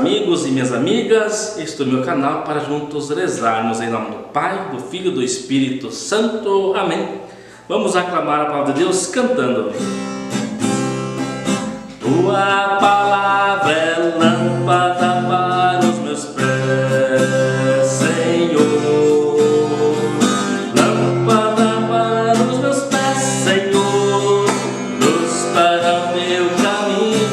amigos e minhas amigas, este é o meu canal para juntos rezarmos em nome do Pai, do Filho e do Espírito Santo. Amém. Vamos aclamar a palavra de Deus cantando. Tua palavra é lâmpada para os meus pés, Senhor. Lâmpada para os meus pés, Senhor. Luz para o meu caminho.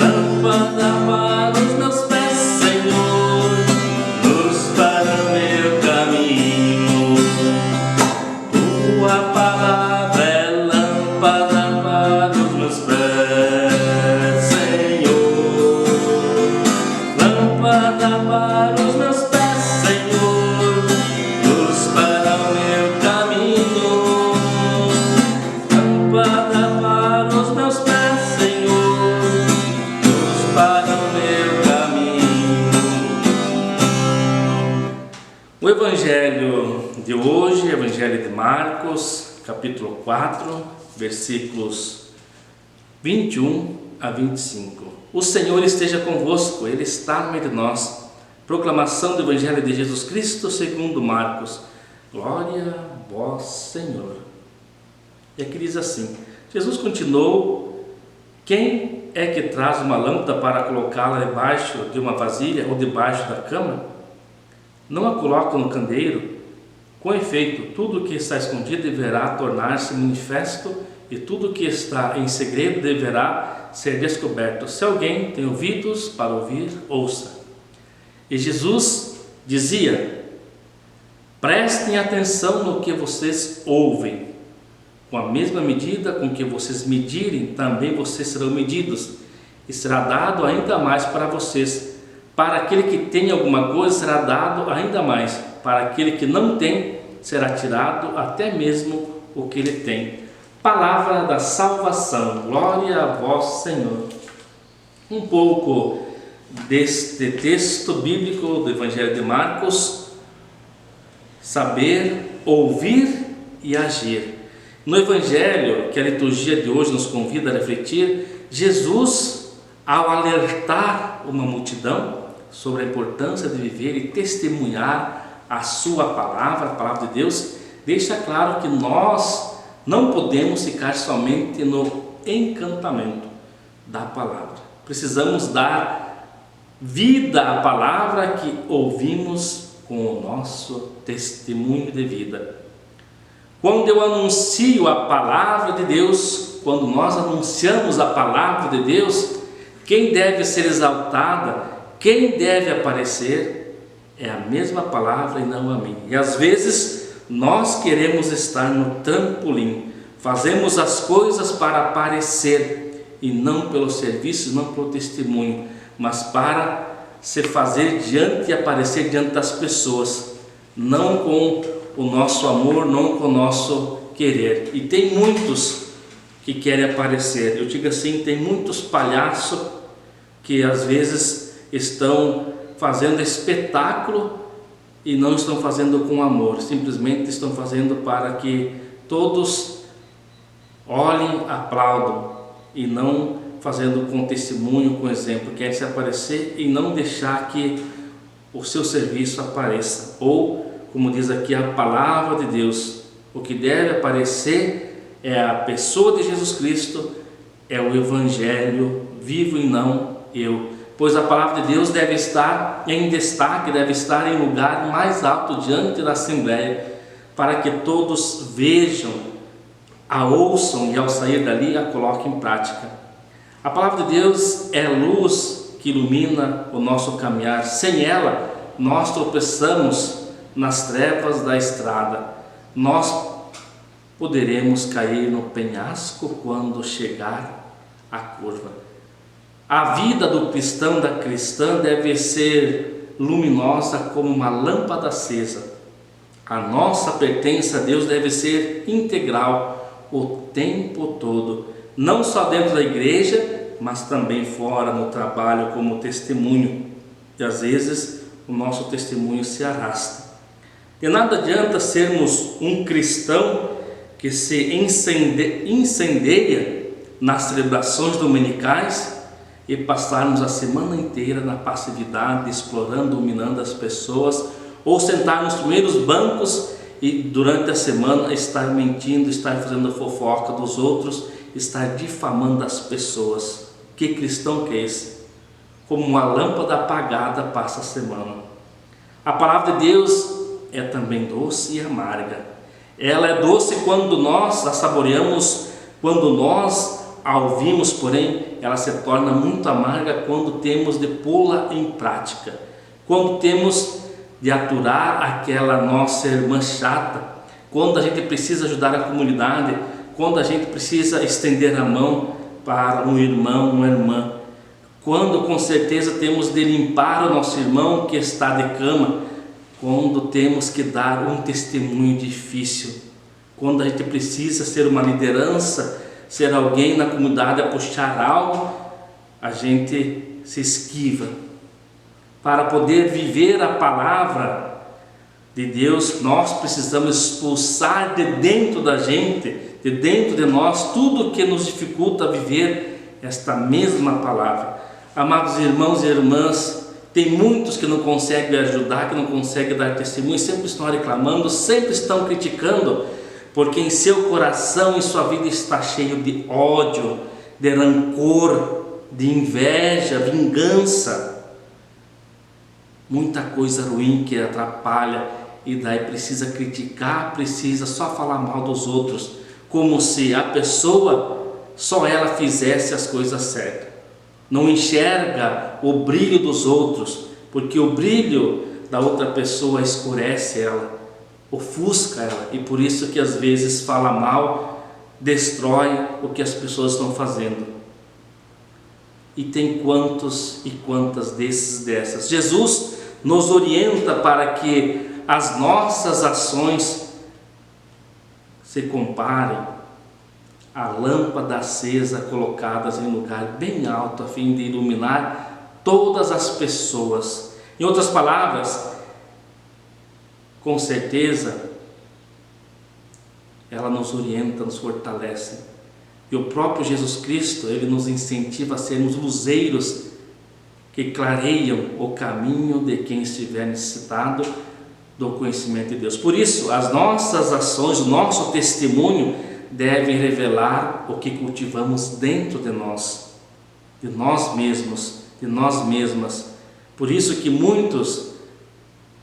Lâmpada para os meus pés, Senhor. Luz para o meu caminho. Tua palavra é lâmpada para os meus pés, Senhor. Lâmpada para os meus pés, Senhor. Luz para o meu caminho. Lâmpada para os meus pés, Senhor. Luz para o meu caminho. O Evangelho de hoje, Evangelho de Marcos, capítulo 4, versículos 21 a 25. O Senhor esteja convosco, Ele está no meio de nós. Proclamação do Evangelho de Jesus Cristo segundo Marcos. Glória a vós, Senhor. E aqui diz assim: Jesus continuou: quem é que traz uma lâmpada para colocá-la debaixo de uma vasilha ou debaixo da cama? Não a coloca no candeeiro? Com efeito, tudo o que está escondido deverá tornar-se manifesto, e tudo o que está em segredo deverá ser descoberto. Se alguém tem ouvidos para ouvir, ouça. E Jesus dizia: prestem atenção no que vocês ouvem. Com a mesma medida com que vocês medirem, também vocês serão medidos, e será dado ainda mais para vocês. Para aquele que tem alguma coisa será dado ainda mais, para aquele que não tem será tirado até mesmo o que ele tem. Palavra da salvação. Glória a vós, Senhor. Um pouco deste texto bíblico do Evangelho de Marcos: saber, ouvir e agir. No Evangelho que a liturgia de hoje nos convida a refletir, Jesus, ao alertar uma multidão sobre a importância de viver e testemunhar a sua palavra, a palavra de Deus, deixa claro que nós não podemos ficar somente no encantamento da palavra. Precisamos dar vida à palavra que ouvimos com o nosso testemunho de vida. Quando eu anuncio a palavra de Deus, quando nós anunciamos a palavra de Deus, quem deve ser exaltada, quem deve aparecer é a mesma palavra e não a minha. E às vezes nós queremos estar no trampolim, fazemos as coisas para aparecer e não pelo serviço, não pelo testemunho, mas para se fazer diante e aparecer diante das pessoas, não com o nosso amor, não com o nosso querer. E tem muitos que querem aparecer. Eu digo assim, tem muitos palhaços que às vezes estão fazendo espetáculo e não estão fazendo com amor, simplesmente estão fazendo para que todos olhem, aplaudam, e não fazendo com testemunho, com exemplo. Querem se aparecer e não deixar que o seu serviço apareça, ou como diz aqui a palavra de Deus, o que deve aparecer é a pessoa de Jesus Cristo, é o Evangelho vivo e não eu. Pois a palavra de Deus deve estar em destaque, deve estar em lugar mais alto diante da Assembleia, para que todos vejam, a ouçam e ao sair dali a coloquem em prática. A palavra de Deus é luz que ilumina o nosso caminhar. Sem ela, nós tropeçamos nas trevas da estrada. Nós poderemos cair no penhasco quando chegar a curva. A vida do cristão, da cristã, deve ser luminosa como uma lâmpada acesa. A nossa pertença a Deus deve ser integral o tempo todo, não só dentro da igreja, mas também fora, no trabalho, como testemunho. E às vezes o nosso testemunho se arrasta. De nada adianta sermos um cristão que se incendeia nas celebrações dominicais e passarmos a semana inteira na passividade, explorando, dominando as pessoas, ou sentar nos primeiros bancos e durante a semana estar mentindo, estar fazendo fofoca dos outros, estar difamando as pessoas. Que cristão que é esse? Como uma lâmpada apagada passa a semana. A palavra de Deus é também doce e amarga. Ela é doce quando nós a saboreamos, quando nós a ouvimos, porém ela se torna muito amarga quando temos de pô-la em prática, quando temos de aturar aquela nossa irmã chata, quando a gente precisa ajudar a comunidade, quando a gente precisa estender a mão para um irmão, uma irmã, quando com certeza temos de limpar o nosso irmão que está de cama, quando temos que dar um testemunho difícil, quando a gente precisa ser uma liderança, ser alguém na comunidade a puxar algo, a gente se esquiva. Para poder viver a palavra de Deus, nós precisamos expulsar de dentro da gente, de dentro de nós, tudo que nos dificulta viver esta mesma palavra. Amados irmãos e irmãs, tem muitos que não conseguem ajudar, que não conseguem dar testemunho, sempre estão reclamando, sempre estão criticando, porque em seu coração, em sua vida está cheio de ódio, de rancor, de inveja, vingança, muita coisa ruim que atrapalha, e daí precisa criticar, precisa só falar mal dos outros, como se a pessoa, só ela fizesse as coisas certas. Não enxerga o brilho dos outros, porque o brilho da outra pessoa escurece ela, ofusca ela, e por isso que às vezes fala mal, destrói o que as pessoas estão fazendo. E tem quantos e quantas dessas. Jesus nos orienta para que as nossas ações se comparem à lâmpada acesa colocadas em lugar bem alto, a fim de iluminar todas as pessoas. Em outras palavras, com certeza, ela nos orienta, nos fortalece. E o próprio Jesus Cristo, Ele nos incentiva a sermos luzeiros que clareiam o caminho de quem estiver necessitado do conhecimento de Deus. Por isso, as nossas ações, o nosso testemunho devem revelar o que cultivamos dentro de nós mesmos, de nós mesmas. Por isso que muitos,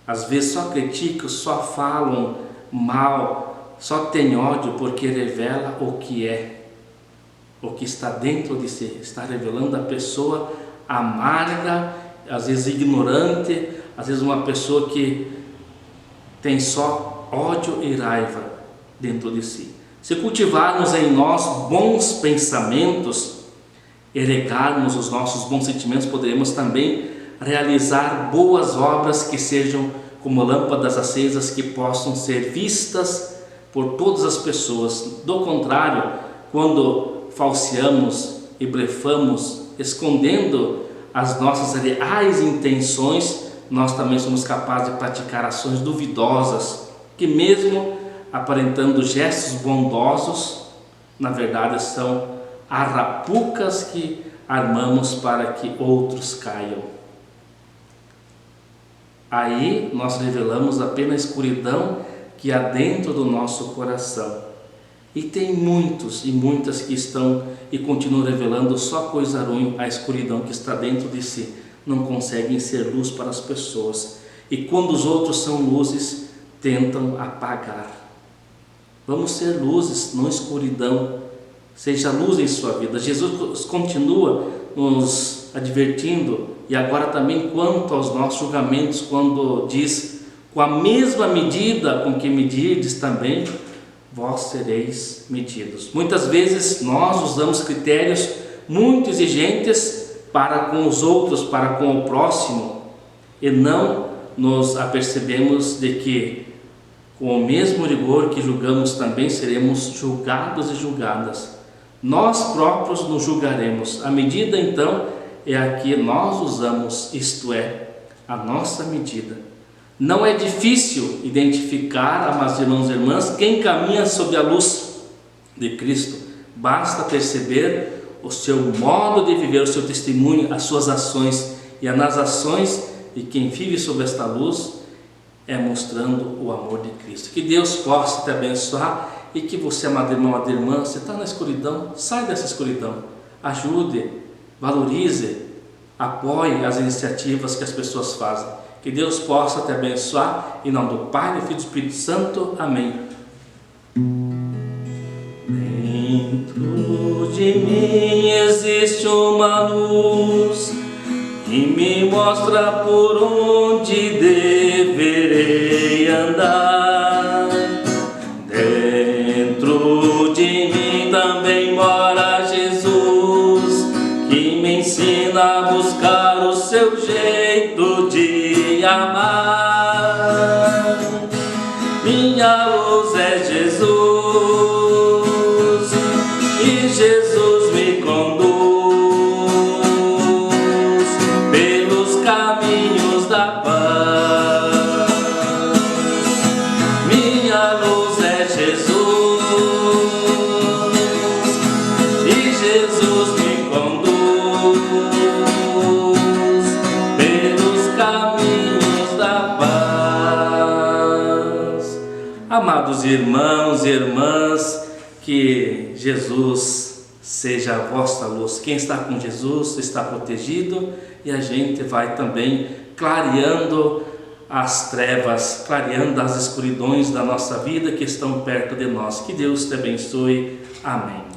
às vezes, só criticam, só falam mal, só têm ódio, porque revela o que é, o que está dentro de si, está revelando a pessoa amarga, às vezes ignorante, às vezes uma pessoa que tem só ódio e raiva dentro de si. Se cultivarmos em nós bons pensamentos e regarmos os nossos bons sentimentos, poderemos também realizar boas obras que sejam como lâmpadas acesas que possam ser vistas por todas as pessoas. Do contrário, quando falseamos e blefamos, escondendo as nossas reais intenções, nós também somos capazes de praticar ações duvidosas, que mesmo aparentando gestos bondosos, na verdade são arapucas que armamos para que outros caiam. Aí nós revelamos apenas a escuridão que há dentro do nosso coração. E tem muitos e muitas que estão e continuam revelando só coisa ruim, a escuridão que está dentro de si. Não conseguem ser luz para as pessoas. E quando os outros são luzes, tentam apagar. Vamos ser luzes, não escuridão. Seja luz em sua vida. Jesus continua nos advertindo, e agora também quanto aos nossos julgamentos, quando diz: com a mesma medida com que medirdes também, vós sereis medidos. Muitas vezes nós usamos critérios muito exigentes para com os outros, para com o próximo, e não nos apercebemos de que com o mesmo rigor que julgamos também seremos julgados e julgadas. Nós próprios nos julgaremos. A medida então é a que nós usamos, isto é, a nossa medida. Não é difícil identificar, amados irmãos e irmãs, quem caminha sob a luz de Cristo. Basta perceber o seu modo de viver, o seu testemunho, as suas ações. E é nas ações de quem vive sob esta luz, é mostrando o amor de Cristo. Que Deus possa te abençoar e que você, amado irmão, amada irmã, você está na escuridão, sai dessa escuridão, ajude, valorize, apoie as iniciativas que as pessoas fazem. Que Deus possa te abençoar, em nome do Pai, do Filho e do Espírito Santo. Amém. Dentro de mim existe uma luz que me mostra por onde deverei andar. Dentro de mim também mora Jesus, que me ensina a buscar o seu jeito de amar. Minha luz é Jesus, e Jesus me conduz pelos caminhos da paz. Minha luz é Jesus, e Jesus me conduz pelos caminhos da paz. Amados irmãos e irmãs, que Jesus seja a vossa luz. Quem está com Jesus está protegido, e a gente vai também clareando as trevas, clareando as escuridões da nossa vida que estão perto de nós. Que Deus te abençoe. Amém.